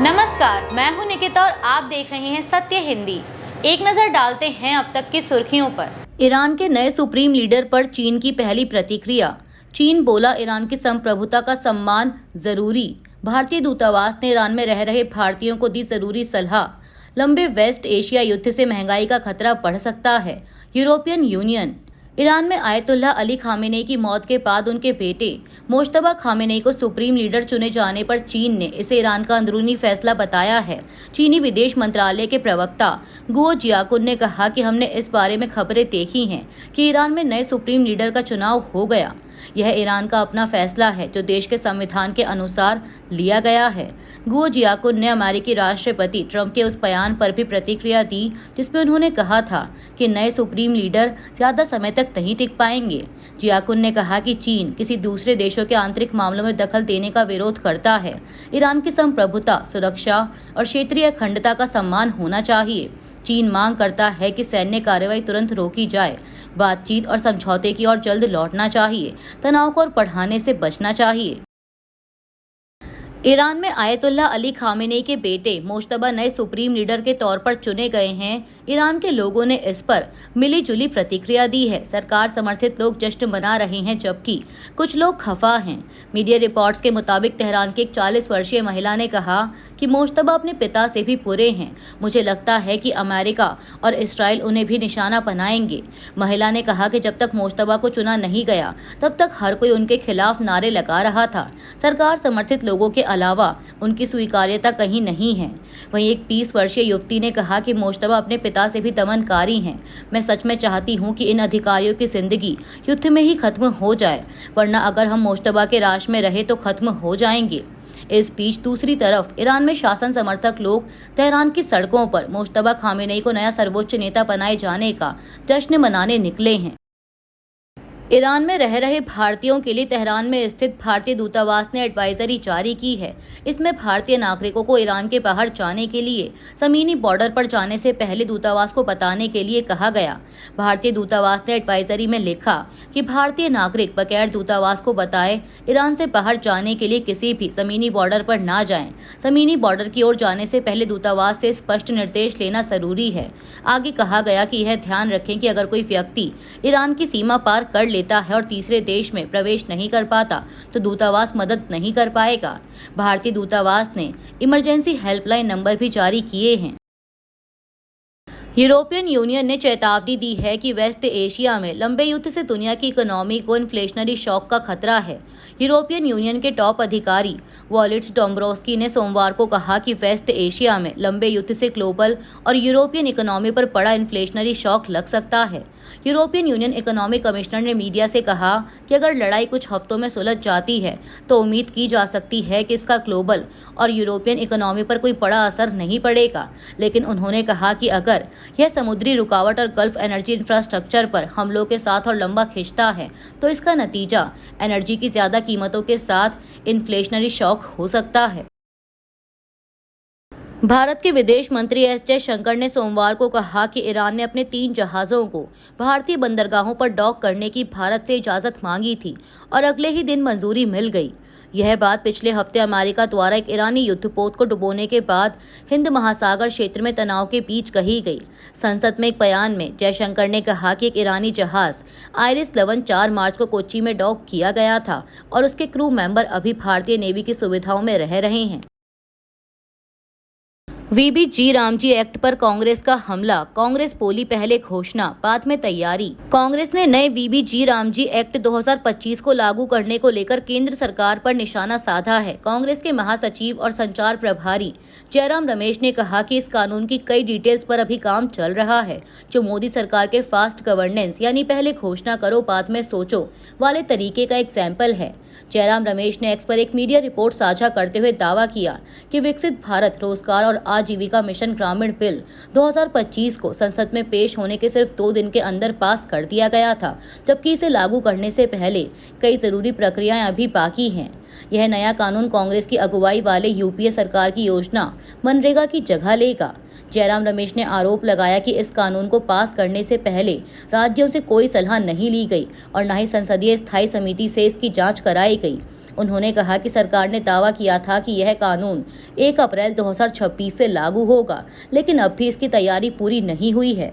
नमस्कार, मैं हूं निकिता और आप देख रहे हैं सत्य हिंदी। एक नजर डालते हैं अब तक की सुर्खियों पर। ईरान के नए सुप्रीम लीडर पर चीन की पहली प्रतिक्रिया। चीन बोला, ईरान की संप्रभुता का सम्मान जरूरी। भारतीय दूतावास ने ईरान में रह रहे भारतीयों को दी जरूरी सलाह। लंबे वेस्ट एशिया युद्ध से महंगाई का खतरा बढ़ सकता है। European union. ईरान में आयतुल्लाह अली खामेनेई की मौत के बाद उनके बेटे मुश्तबा खामेनेई को सुप्रीम लीडर चुने जाने पर चीन ने इसे ईरान का अंदरूनी फैसला बताया है। चीनी विदेश मंत्रालय के प्रवक्ता गुओ जियाकुन ने कहा कि हमने इस बारे में खबरें देखी हैं कि ईरान में नए सुप्रीम लीडर का चुनाव हो गया। यह ईरान का अपना फैसला है जो देश के संविधान के अनुसार लिया गया है। गुओ जियाकुन ने अमेरिकी राष्ट्रपति ट्रंप के उस बयान पर भी प्रतिक्रिया दी जिसमें उन्होंने कहा था कि नए सुप्रीम लीडर ज्यादा समय तक नहीं टिक पाएंगे। जियाकुन ने कहा कि चीन किसी दूसरे देशों के आंतरिक मामलों में दखल देने का विरोध करता है। ईरान की संप्रभुता, सुरक्षा और क्षेत्रीय अखंडता का सम्मान होना चाहिए। चीन मांग करता है कि सैन्य कार्रवाई तुरंत रोकी जाए। बातचीत और समझौते की ओर जल्द लौटना चाहिए। तनाव को और बढ़ाने से बचना चाहिए। ईरान में आयतुल्लाह अली खामेनेई के बेटे मुश्तबा नए सुप्रीम लीडर के तौर पर चुने गए हैं। ईरान के लोगों ने इस पर मिली-जुली प्रतिक्रिया दी है। सरकार समर्थित लोग जश्न मना रहे हैं जबकि कुछ लोग खफा हैं। मीडिया रिपोर्ट्स के मुताबिक तेहरान की एक 40 वर्षीय महिला ने कहा कि मुश्तबा अपने पिता से भी बुरे हैं। मुझे लगता है कि अमेरिका और इसराइल उन्हें भी निशाना बनाएंगे। महिला ने कहा कि जब तक मुश्तबा को चुना नहीं गया तब तक हर कोई उनके खिलाफ नारे लगा रहा था। सरकार समर्थित लोगों के अलावा उनकी स्वीकार्यता कहीं नहीं है। वहीं एक 20 वर्षीय युवती ने कहा कि मुश्तबा अपने पिता से भी दमनकारी हैं। मैं सच में चाहती हूं कि इन अधिकारियों की जिंदगी युद्ध में ही खत्म हो जाए, वरना अगर हम मुश्तबा के राज में रहे तो खत्म हो जाएंगे। इस बीच दूसरी तरफ ईरान में शासन समर्थक लोग तेहरान की सड़कों पर मुश्तबा खामेनेई को नया सर्वोच्च नेता बनाए जाने का जश्न मनाने निकले हैं। ईरान में रह रहे भारतीयों के लिए तेहरान में स्थित भारतीय दूतावास ने एडवाइजरी जारी की है। इसमें भारतीय नागरिकों को ईरान के बाहर जाने के लिए ज़मीनी बॉर्डर पर जाने से पहले दूतावास को बताने के लिए कहा गया। भारतीय दूतावास ने एडवाइजरी में लिखा कि भारतीय नागरिक बगैर दूतावास को बताए ईरान से बाहर जाने के लिए किसी भी ज़मीनी बॉर्डर पर ना जाएं। ज़मीनी बॉर्डर की ओर जाने से पहले दूतावास से स्पष्ट निर्देश लेना जरूरी है। आगे कहा गया कि यह ध्यान रखें कि अगर कोई व्यक्ति ईरान की सीमा पार कर लेता है और तीसरे देश में प्रवेश नहीं कर पाता तो दूतावास मदद नहीं कर पाएगा। भारतीय दूतावास ने इमरजेंसी हेल्पलाइन नंबर भी जारी किए हैं। यूरोपियन यूनियन ने चेतावनी दी है कि वेस्ट एशिया में लंबे युद्ध से दुनिया की इकोनॉमी को इन्फ्लेशनरी शॉक का खतरा है। यूरोपियन यूनियन के टॉप अधिकारी वॉलिट्स डोम्ब्रोवस्की ने सोमवार को कहा कि वेस्ट एशिया में लंबे युद्ध से ग्लोबल और यूरोपियन इकोनॉमी पर बड़ा इन्फ्लेशनरी शॉक लग सकता है। यूरोपियन यूनियन इकोनॉमिक कमिश्नर ने मीडिया से कहा कि अगर लड़ाई कुछ हफ्तों में सुलझ जाती है तो उम्मीद की जा सकती है कि इसका ग्लोबल और यूरोपियन इकोनॉमी पर कोई बड़ा असर नहीं पड़ेगा। लेकिन उन्होंने कहा कि अगर यह समुद्री रुकावट और गल्फ एनर्जी इंफ्रास्ट्रक्चर पर हमलों के साथ और लंबा खिंचता है तो इसका नतीजा एनर्जी की ज्यादा कीमतों के साथ इन्फ्लेशनरी शॉक हो सकता है। भारत के विदेश मंत्री एस जयशंकर ने सोमवार को कहा कि ईरान ने अपने 3 जहाजों को भारतीय बंदरगाहों पर डॉक करने की भारत से इजाजत मांगी थी और अगले ही दिन मंजूरी मिल गई। यह बात पिछले हफ्ते अमेरिका द्वारा एक ईरानी युद्धपोत को डुबोने के बाद हिंद महासागर क्षेत्र में तनाव के बीच कही गई। संसद में एक बयान में जयशंकर ने कहा कि एक ईरानी जहाज आइरिस 11 4 मार्च को कोच्चि में डॉक किया गया था और उसके क्रू मेंबर अभी भारतीय नेवी की सुविधाओं में रह रहे हैं। वीबीजी रामजी एक्ट पर कांग्रेस का हमला। कांग्रेस बोली पहले घोषणा बाद में तैयारी। कांग्रेस ने नए वीबीजी रामजी एक्ट 2025 को लागू करने को लेकर केंद्र सरकार पर निशाना साधा है। कांग्रेस के महासचिव और संचार प्रभारी जयराम रमेश ने कहा कि इस कानून की कई डिटेल्स पर अभी काम चल रहा है जो मोदी सरकार के फास्ट गवर्नेंस यानी पहले घोषणा करो बाद में सोचो वाले तरीके का एग्जाम्पल है। जयराम रमेश ने एक्स पर एक मीडिया रिपोर्ट साझा करते हुए दावा किया कि विकसित भारत रोजगार और आजीविका मिशन ग्रामीण बिल 2025 को संसद में पेश होने के सिर्फ 2 दिन के अंदर पास कर दिया गया था, जबकि इसे लागू करने से पहले कई जरूरी प्रक्रियाएं अभी बाकी हैं। यह नया कानून कांग्रेस की अगुवाई वाले यूपीए सरकार की योजना मनरेगा की जगह लेगा। जयराम रमेश ने आरोप लगाया कि इस कानून को पास करने से पहले राज्यों से कोई सलाह नहीं ली गई और न ही संसदीय स्थायी समिति से इसकी जांच कराई गई। उन्होंने कहा कि सरकार ने दावा किया था कि यह कानून 1 अप्रैल 2026 से लागू होगा, लेकिन अब भी इसकी तैयारी पूरी नहीं हुई है।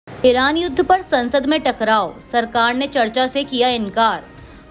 ईरान युद्ध पर संसद में टकराव, सरकार ने चर्चा से किया इनकार।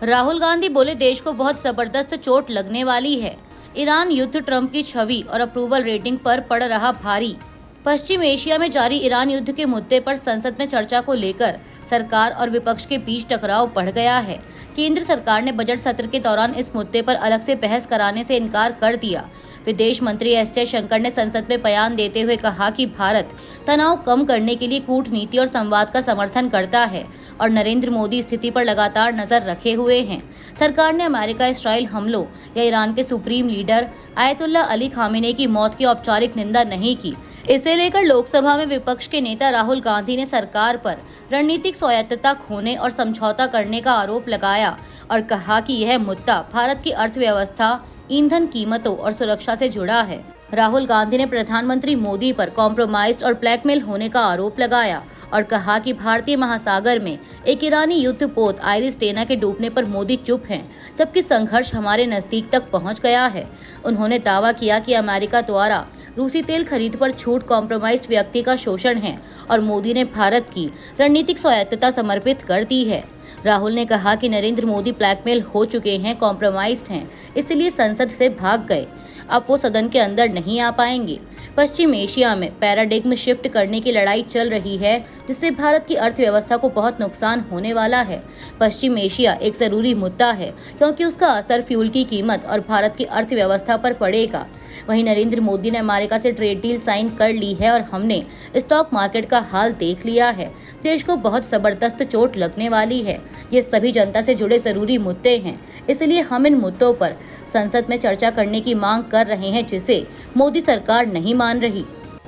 राहुल गांधी बोले, देश को बहुत जबरदस्त चोट लगने वाली है। ईरान युद्ध ट्रंप की छवि और अप्रूवल रेटिंग पर पड़ रहा भारी। पश्चिम एशिया में जारी ईरान युद्ध के मुद्दे पर संसद में चर्चा को लेकर सरकार और विपक्ष के बीच टकराव बढ़ गया है। केंद्र सरकार ने बजट सत्र के दौरान इस मुद्दे पर अलग से बहस कराने से इनकार कर दिया। विदेश मंत्री एस जयशंकर ने संसद में बयान देते हुए कहा कि भारत तनाव कम करने के लिए कूटनीति और संवाद का समर्थन करता है और नरेंद्र मोदी स्थिति पर लगातार नजर रखे हुए हैं। सरकार ने अमेरिका इस्राइल हमलों या ईरान के supreme leader ayatollah Ali Khamenei की मौत की औपचारिक निंदा नहीं की। इसे लेकर लोकसभा में विपक्ष के नेता राहुल गांधी ने सरकार पर रणनीतिक स्वायत्तता खोने और समझौता करने का आरोप लगाया और कहा कि यह मुद्दा भारत की अर्थव्यवस्था, ईंधन कीमतों और सुरक्षा से जुड़ा है। राहुल गांधी ने प्रधानमंत्री मोदी पर कॉम्प्रोमाइज और ब्लैकमेल होने का आरोप लगाया और कहा कि भारतीय महासागर में एक ईरानी युद्धपोत आइरिस टेना के डूबने पर मोदी चुप हैं, जबकि संघर्ष हमारे नजदीक तक पहुंच गया है। उन्होंने दावा किया कि अमेरिका द्वारा रूसी तेल खरीद पर छूट कॉम्प्रोमाइज्ड व्यक्ति का शोषण है और मोदी ने भारत की रणनीतिक स्वायत्तता समर्पित कर दी है। राहुल ने कहा कि नरेंद्र मोदी ब्लैकमेल हो चुके हैं, कॉम्प्रोमाइज्ड हैं, इसलिए संसद से भाग गए। अब वो सदन के अंदर नहीं आ पाएंगे। पश्चिम एशिया में पैराडिग्म शिफ्ट करने की लड़ाई चल रही है, जिससे भारत की अर्थव्यवस्था को बहुत नुकसान होने वाला है। पश्चिम एशिया एक जरूरी मुद्दा है क्योंकि उसका असर फ्यूल की कीमत और भारत की अर्थव्यवस्था पर पड़ेगा। वहीं नरेंद्र मोदी ने अमेरिका से ट्रेड डील साइन कर ली है और हमने स्टॉक मार्केट का हाल देख लिया है। देश को बहुत जबरदस्त चोट लगने वाली है। ये सभी जनता से जुड़े जरूरी मुद्दे हैं, इसलिए हम इन मुद्दों पर संसद में चर्चा करने की मांग कर रहे हैं, जिसे मोदी सरकार नहीं मान रही।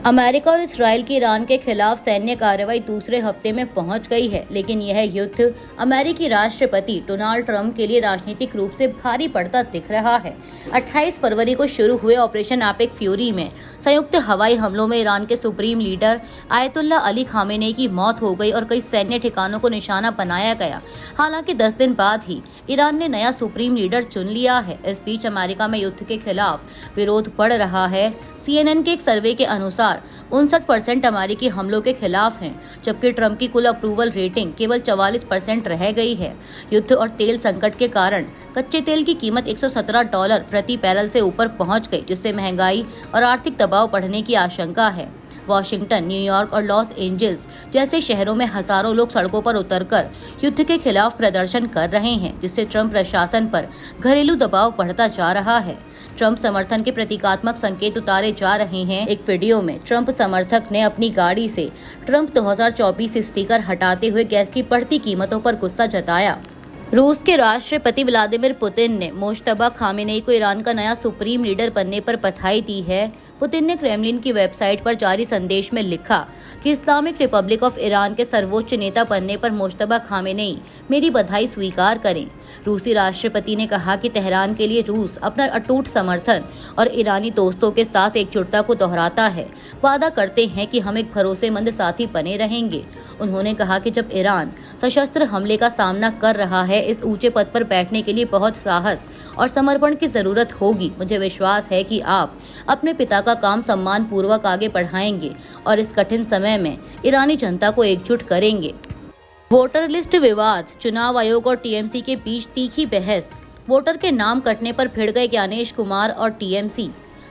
अमेरिका और इस्राइल की ईरान के खिलाफ सैन्य कार्रवाई दूसरे हफ्ते में पहुंच गई है, लेकिन यह युद्ध अमेरिकी राष्ट्रपति डोनाल्ड ट्रंप के लिए राजनीतिक रूप से भारी पड़ता दिख रहा है। 28 फरवरी को शुरू हुए ऑपरेशन एपिक फ्यूरी में संयुक्त हवाई हमलों में ईरान के supreme leader ayatollah Ali Khamenei की मौत हो गई और कई सैन्य ठिकानों को निशाना बनाया गया। हालांकि 10 दिन बाद ही ईरान ने नया सुप्रीम लीडर चुन लिया है। इस बीच अमेरिका में युद्ध के खिलाफ विरोध बढ़ रहा है। CNN के एक सर्वे के अनुसार 59% अमेरिकी हमलों के खिलाफ हैं, जबकि ट्रंप की कुल अप्रूवल रेटिंग केवल 44% रह गई है। युद्ध और तेल संकट के कारण कच्चे तेल की कीमत $117 प्रति बैरल से ऊपर पहुंच गई, जिससे महंगाई और आर्थिक दबाव बढ़ने की आशंका है। वॉशिंगटन, न्यूयॉर्क और लॉस एंजल्स जैसे शहरों में हजारों लोग सड़कों पर उतरकर युद्ध के खिलाफ प्रदर्शन कर रहे हैं, जिससे ट्रंप प्रशासन पर घरेलू दबाव बढ़ता जा रहा है। ट्रंप समर्थन के प्रतीकात्मक संकेत उतारे जा रहे हैं। एक वीडियो में ट्रंप समर्थक ने अपनी गाड़ी से ट्रंप 2024 स्टिकर हटाते हुए गैस की बढ़ती कीमतों पर गुस्सा जताया। रूस के राष्ट्रपति व्लादिमीर पुतिन ने मोज्तबा खामेनी को ईरान का नया सुप्रीम लीडर बनने पर बधाई दी है। पुतिन ने क्रेमलिन की वेबसाइट पर जारी संदेश में लिखा कि इस्लामिक रिपब्लिक ऑफ ईरान के सर्वोच्च नेता बनने पर मोज्तबा खामेनी मेरी बधाई स्वीकार करें। रूसी राष्ट्रपति ने कहा कि तेहरान के लिए रूस अपना अटूट समर्थन और ईरानी दोस्तों के साथ एकजुटता को दोहराता है। वादा करते हैं कि हम एक भरोसेमंद साथी बने रहेंगे। उन्होंने कहा कि जब ईरान सशस्त्र हमले का सामना कर रहा है, इस ऊंचे पद पर बैठने के लिए बहुत साहस और समर्पण की जरूरत होगी। मुझे विश्वास है कि आप अपने पिता का काम सम्मान पूर्वक आगे बढ़ाएंगे और इस कठिन समय में ईरानी जनता को एकजुट करेंगे। वोटर लिस्ट विवाद, चुनाव आयोग और टीएमसी के बीच तीखी बहस। वोटर के नाम कटने पर भिड़ गए ज्ञानेश कुमार और टीएमसी।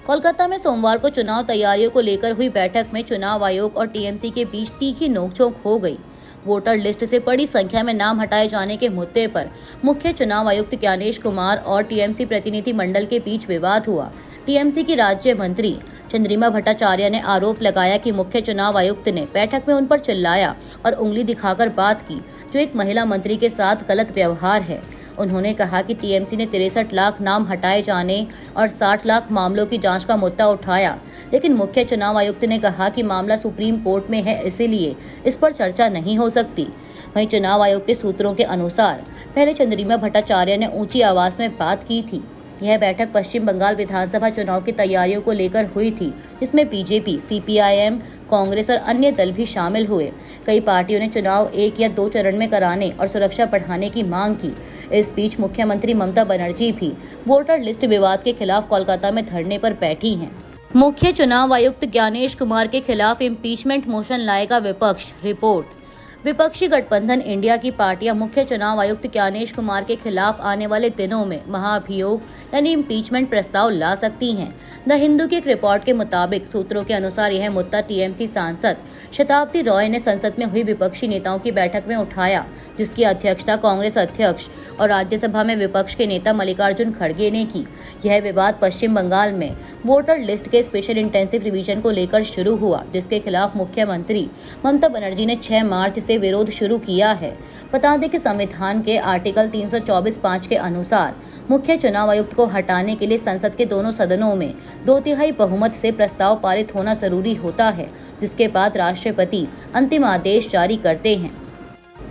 कोलकाता में सोमवार को चुनाव तैयारियों को लेकर हुई बैठक में चुनाव आयोग और टीएमसी के बीच तीखी नोकझोंक हो गई। वोटर लिस्ट से बड़ी संख्या में नाम हटाए जाने के मुद्दे पर मुख्य चुनाव आयुक्त ज्ञानेश कुमार और टीएमसी प्रतिनिधि मंडल के बीच विवाद हुआ। टीएमसी की राज्य मंत्री चंद्रिमा भट्टाचार्य ने आरोप लगाया कि मुख्य चुनाव आयुक्त ने बैठक में उन पर चिल्लाया और उंगली दिखाकर बात की, जो एक महिला मंत्री के साथ गलत व्यवहार है। उन्होंने कहा कि टीएमसी ने 63 लाख नाम हटाए जाने और 60 लाख मामलों की जांच का मुद्दा उठाया, लेकिन मुख्य चुनाव आयुक्त ने कहा कि मामला सुप्रीम कोर्ट में है, इसीलिए इस पर चर्चा नहीं हो सकती। वहीं चुनाव आयोग के सूत्रों के अनुसार पहले चंद्रिमा भट्टाचार्य ने ऊंची आवाज में बात की थी। यह बैठक पश्चिम बंगाल विधानसभा चुनाव की तैयारियों को लेकर हुई थी, जिसमें बीजेपी, सीपीआईएम, कांग्रेस और अन्य दल भी शामिल हुए। कई पार्टियों ने चुनाव 1 या 2 चरण में कराने और सुरक्षा बढ़ाने की मांग की। इस बीच मुख्यमंत्री ममता बनर्जी भी वोटर लिस्ट विवाद के खिलाफ कोलकाता में धरने पर बैठी हैं। मुख्य चुनाव आयुक्त ज्ञानेश कुमार के खिलाफ इम्पीचमेंट मोशन लाएगा विपक्ष। रिपोर्ट। विपक्षी गठबंधन इंडिया की पार्टियां मुख्य चुनाव आयुक्त ज्ञानेश कुमार के खिलाफ आने वाले दिनों में महाभियोग यानी इम्पीचमेंट प्रस्ताव ला सकती हैं। द हिंदू की एक रिपोर्ट के मुताबिक सूत्रों के अनुसार यह मुद्दा टीएमसी सांसद शताब्दी रॉय ने संसद में हुई विपक्षी नेताओं की बैठक में उठाया, जिसकी अध्यक्षता कांग्रेस अध्यक्ष और राज्यसभा में विपक्ष के नेता मल्लिकार्जुन खड़गे ने की। यह विवाद पश्चिम बंगाल में वोटर लिस्ट के स्पेशल इंटेंसिव रिवीजन को लेकर शुरू हुआ, जिसके खिलाफ मुख्यमंत्री ममता बनर्जी ने 6 मार्च से विरोध शुरू किया है। बता दें कि संविधान के आर्टिकल 324(5) के अनुसार मुख्य चुनाव आयुक्त को हटाने के लिए संसद के दोनों सदनों में 2/3 बहुमत से प्रस्ताव पारित होना जरूरी होता है, जिसके बाद राष्ट्रपति अंतिम आदेश जारी करते हैं।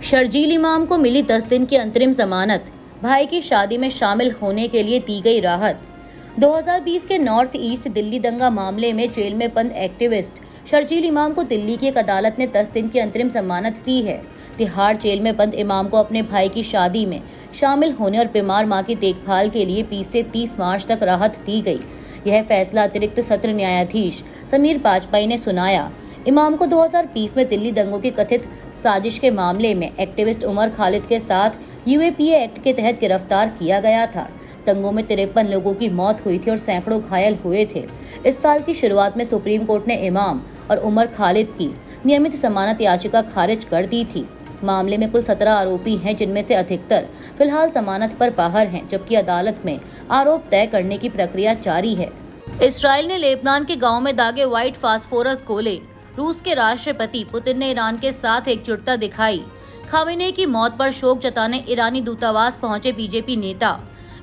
शर्जील इमाम को मिली 10 दिन की अंतरिम जमानत, भाई की शादी में शामिल होने के लिए दी गई राहत। 2020 के नॉर्थ ईस्ट दिल्ली दंगा मामले में जेल में बंद एक्टिविस्ट शर्जील इमाम को दिल्ली की एक अदालत ने 10 दिन की अंतरिम जमानत दी है। तिहाड़ जेल में बंद इमाम को अपने भाई की शादी में शामिल होने और बीमार मां की देखभाल के लिए 20 से 30 मार्च तक राहत दी गई। यह फैसला अतिरिक्त सत्र न्यायाधीश समीर बाजपेयी ने सुनाया। इमाम को 2020 में दिल्ली दंगों की कथित साजिश के मामले में एक्टिविस्ट उमर खालिद के साथ यूएपीए एक्ट के तहत गिरफ्तार किया गया था। दंगों में 53 लोगों की मौत हुई थी और सैकड़ों घायल हुए थे। इस साल की शुरुआत में सुप्रीम कोर्ट ने इमाम और उमर खालिद की नियमित जमानत याचिका खारिज कर दी थी। मामले में कुल 17 आरोपी हैं, जिनमें से अधिकतर फिलहाल जमानत पर बाहर हैं, जबकि अदालत में आरोप तय करने की प्रक्रिया जारी है। इसराइल ने लेबनान के गांव में दागे व्हाइट फास्फोरस गोले। रूस के राष्ट्रपति पुतिन ने ईरान के साथ एकजुटता दिखाई। खामेनेई की मौत पर शोक जताने ईरानी दूतावास पहुंचे बीजेपी नेता।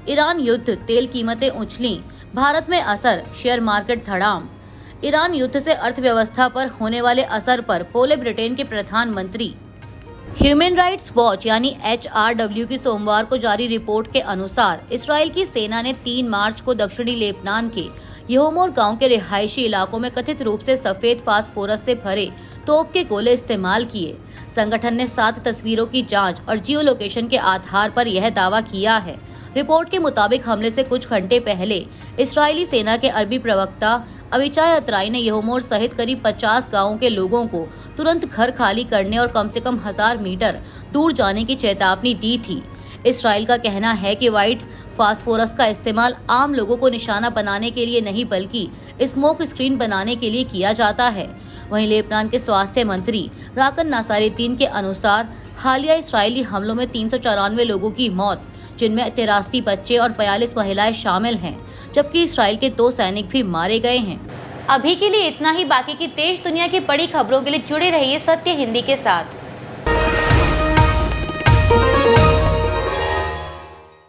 ईरान युद्ध, तेल कीमतें उछली, भारत में असर, शेयर मार्केट धड़ाम। ईरान युद्ध से अर्थव्यवस्था पर होने वाले असर पर बोले ब्रिटेन के प्रधानमंत्री। ह्यूमन राइट्स वॉच यानी HRW की सोमवार को जारी रिपोर्ट के अनुसार इसराइल की सेना ने 3 मार्च को दक्षिणी लेबनान के यहोमोर गांव के रिहायशी इलाकों में कथित रूप से सफेद फास्फोरस से भरे तोप के गोले इस्तेमाल किए। संगठन ने 7 तस्वीरों की जांच और जियो लोकेशन के आधार पर यह दावा किया है। रिपोर्ट के मुताबिक हमले से कुछ घंटे पहले इस्राएली सेना के अरबी प्रवक्ता अविचाय अतराई ने यहोमोर सहित करीब 50 गांवों के लोगों को तुरंत घर खाली करने और कम से कम 1000 मीटर दूर जाने की चेतावनी दी थी। इसराइल का कहना है कि व्हाइट फास्फोरस का इस्तेमाल आम लोगों को निशाना बनाने के लिए नहीं, बल्कि स्मोक स्क्रीन बनाने के लिए किया जाता है। वहीं लेबनान के स्वास्थ्य मंत्री राकन नासारुद्दीन के अनुसार हालिया इस्राएली हमलों में 394 लोगों की मौत, जिनमें 83 बच्चे और 42 महिलाएं शामिल हैं, जबकि इस्राएल के 2 सैनिक भी मारे गए हैं। अभी के लिए इतना ही। बाकी की देश दुनिया की बड़ी खबरों के लिए जुड़े रहिए सत्य हिंदी के साथ।